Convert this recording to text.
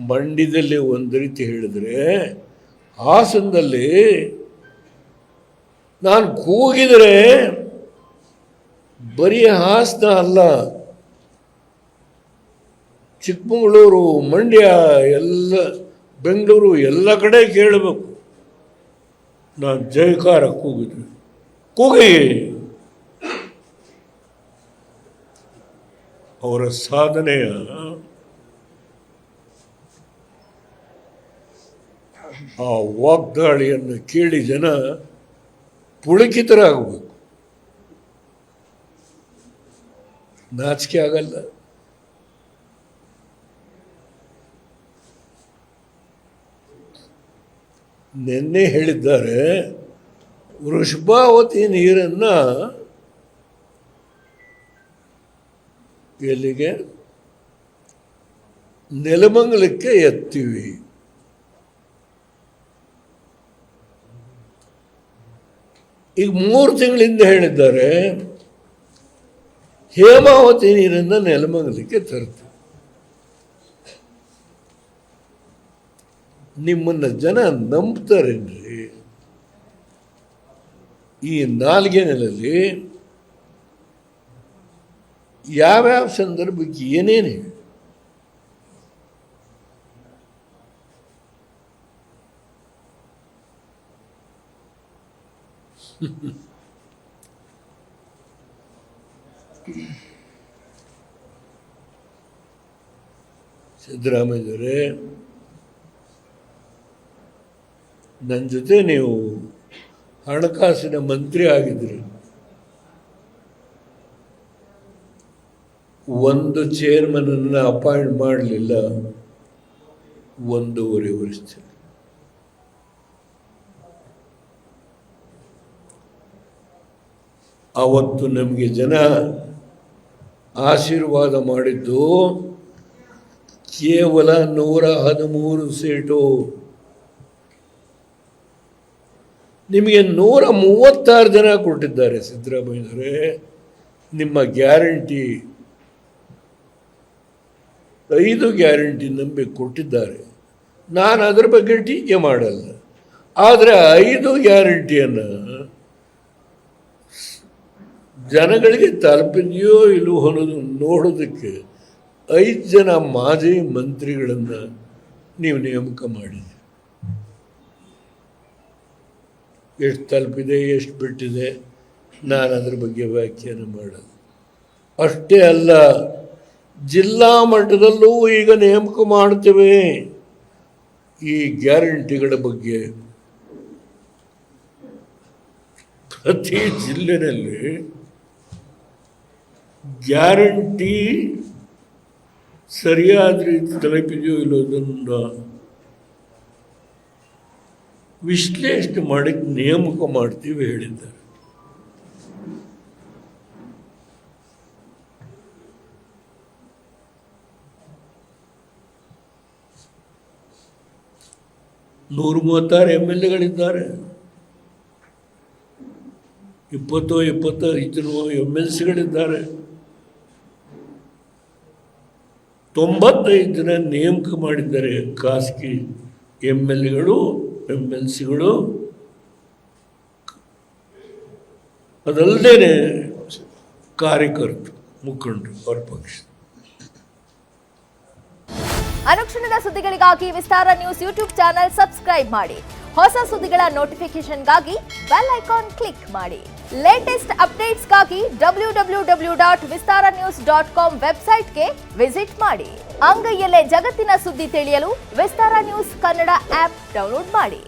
ಮಂಡ್ಯದಲ್ಲಿ ಒಂದು ರೀತಿ ಹೇಳಿದರೆ, ಹಾಸನದಲ್ಲಿ ನಾನು ಕೂಗಿದರೆ ಬರೀ ಹಾಸನ ಅಲ್ಲ, ಚಿಕ್ಕಮಗಳೂರು, ಮಂಡ್ಯ, ಎಲ್ಲ ಬೆಂಗಳೂರು ಎಲ್ಲ ಕಡೆ ಕೇಳಬೇಕು. ನಾನು ಜಯಕಾರ ಕೂಗಿದ್ರೆ ಕೂಗಿ ಅವರ ಸಾಧನೆಯ ಆ ವಾಗ್ದಾಳಿಯನ್ನು ಕೇಳಿ ಜನ ಪುಳಕಿತರಾಗಬೇಕು. ನಾಚಿಕೆ ಆಗಲ್ಲ. ನಿನ್ನೆ ಹೇಳಿದ್ದಾರೆ, ವೃಷಭಾವತಿ ನೀರನ್ನು ಎಲ್ಲಿಗೆ, ನೆಲಮಂಗಲಕ್ಕೆ ಎತ್ತೀವಿ. ಈಗ 3 ತಿಂಗಳಿಂದ ಹೇಳಿದ್ದಾರೆ, ಹೇಮಾವತಿ ನೀರನ್ನು ನೆಲಮಂಗಲಕ್ಕೆ ತರ್ತೀವಿ. ನಿಮ್ಮನ್ನು ಜನ ನಂಬ್ತಾರೇನ್ರಿ? ಈ 4 ನೆಲೆಯಲ್ಲಿ ಯಾವ್ಯಾವ ಸಂದರ್ಭಕ್ಕೆ ಏನೇನು ಸಿದ್ದರಾಮಯ್ಯರೇ, ನನ್ನ ಜೊತೆ ನೀವು ಹಣಕಾಸಿನ ಮಂತ್ರಿ ಆಗಿದ್ರಿ. ಒಂದು ಚೇರ್ಮನನ್ನು ಅಪಾಯಿಂಟ್ ಮಾಡಲಿಲ್ಲ 1.5 ವರ್ಷದಲ್ಲಿ. ಅವತ್ತು ನಮಗೆ ಜನ ಆಶೀರ್ವಾದ ಮಾಡಿದ್ದು ಕೇವಲ 113 ಸೀಟು. ನಿಮಗೆ 136 ಜನ ಕೊಟ್ಟಿದ್ದಾರೆ ಸಿದ್ದರಾಮಯ್ಯನವರೇ. ನಿಮ್ಮ ಗ್ಯಾರಂಟಿ 5 ಗ್ಯಾರಂಟಿ ನಂಬಿ ಕೊಟ್ಟಿದ್ದಾರೆ. ನಾನು ಅದರ ಬಗ್ಗೆ ಟೀಕೆ ಮಾಡಲ್ಲ. ಆದರೆ 5 ಗ್ಯಾರಂಟಿಯನ್ನು ಜನಗಳಿಗೆ ತಲುಪಿದೆಯೋ ಇಲ್ಲವೋ ಅನ್ನೋದು ನೋಡೋದಕ್ಕೆ 5 ಜನ ಮಾಜಿ ಮಂತ್ರಿಗಳನ್ನು ನೀವು ನೇಮಕ ಮಾಡಿದ್ದೀರಿ. ಎಷ್ಟು ತಲುಪಿದೆ, ಎಷ್ಟು ಬಿಟ್ಟಿದೆ, ನಾನು ಅದ್ರ ಬಗ್ಗೆ ವ್ಯಾಖ್ಯಾನ ಮಾಡಲ್ಲ. ಅಷ್ಟೇ ಅಲ್ಲ, ಜಿಲ್ಲಾ ಮಟ್ಟದಲ್ಲೂ ಈಗ ನೇಮಕ ಮಾಡ್ತೇವೆ ಈ ಗ್ಯಾರಂಟಿಗಳ ಬಗ್ಗೆ. ಪ್ರತಿ ಜಿಲ್ಲೆಯಲ್ಲಿ ಗ್ಯಾರಂಟಿ ಸರಿಯಾದ ರೀತಿ ತಲುಪಿದೆಯೋ ಇಲ್ಲೋದನ್ನು ವಿಶ್ಲೇಷಣೆ ಮಾಡಿ ನೇಮಕ ಮಾಡ್ತೀವಿ ಹೇಳಿದ್ದಾರೆ. ನೂರ 136 MLAಗಳಿದ್ದಾರೆ. 25 MLCಗಳಿದ್ದಾರೆ. 95 ಜನ ನೇಮಕ ಮಾಡಿದ್ದಾರೆ ಖಾಸಗಿ MLAಗಳು, MLCಗಳು. ಅದಲ್ಲದೆ ಕಾರ್ಯಕರ್ತರು, ಮುಖಂಡರು, ಅವರ ಪಕ್ಷ. ಅನುಕ್ಷಣದ ಸುದ್ದಿಗಳಿಗಾಗಿ ವಿಸ್ತಾರ ನ್ಯೂಸ್ ಯೂಟ್ಯೂಬ್ ಚಾನೆಲ್ ಸಬ್ಸ್ಕ್ರೈಬ್ ಮಾಡಿ. ಹೊಸ ಸುದ್ದಿಗಳ ನೋಟಿಫಿಕೇಶನ್ಗಾಗಿ ಬೆಲ್ ಐಕಾನ್ ಕ್ಲಿಕ್ ಮಾಡಿ. ಲೇಟೆಸ್ಟ್ ಅಪ್ಡೇಟ್ಸ್ಗಾಗಿ www.vistaranews.com ವೆಬ್ಸೈಟ್ಗೆ ವಿಸಿಟ್ ಮಾಡಿ. ಅಂಗೈಯಲ್ಲೇ ಜಗತ್ತಿನ ಸುದ್ದಿ ತಿಳಿಯಲು ವಿಸ್ತಾರ ನ್ಯೂಸ್ ಕನ್ನಡ ಆಪ್ ಡೌನ್ಲೋಡ್ ಮಾಡಿ.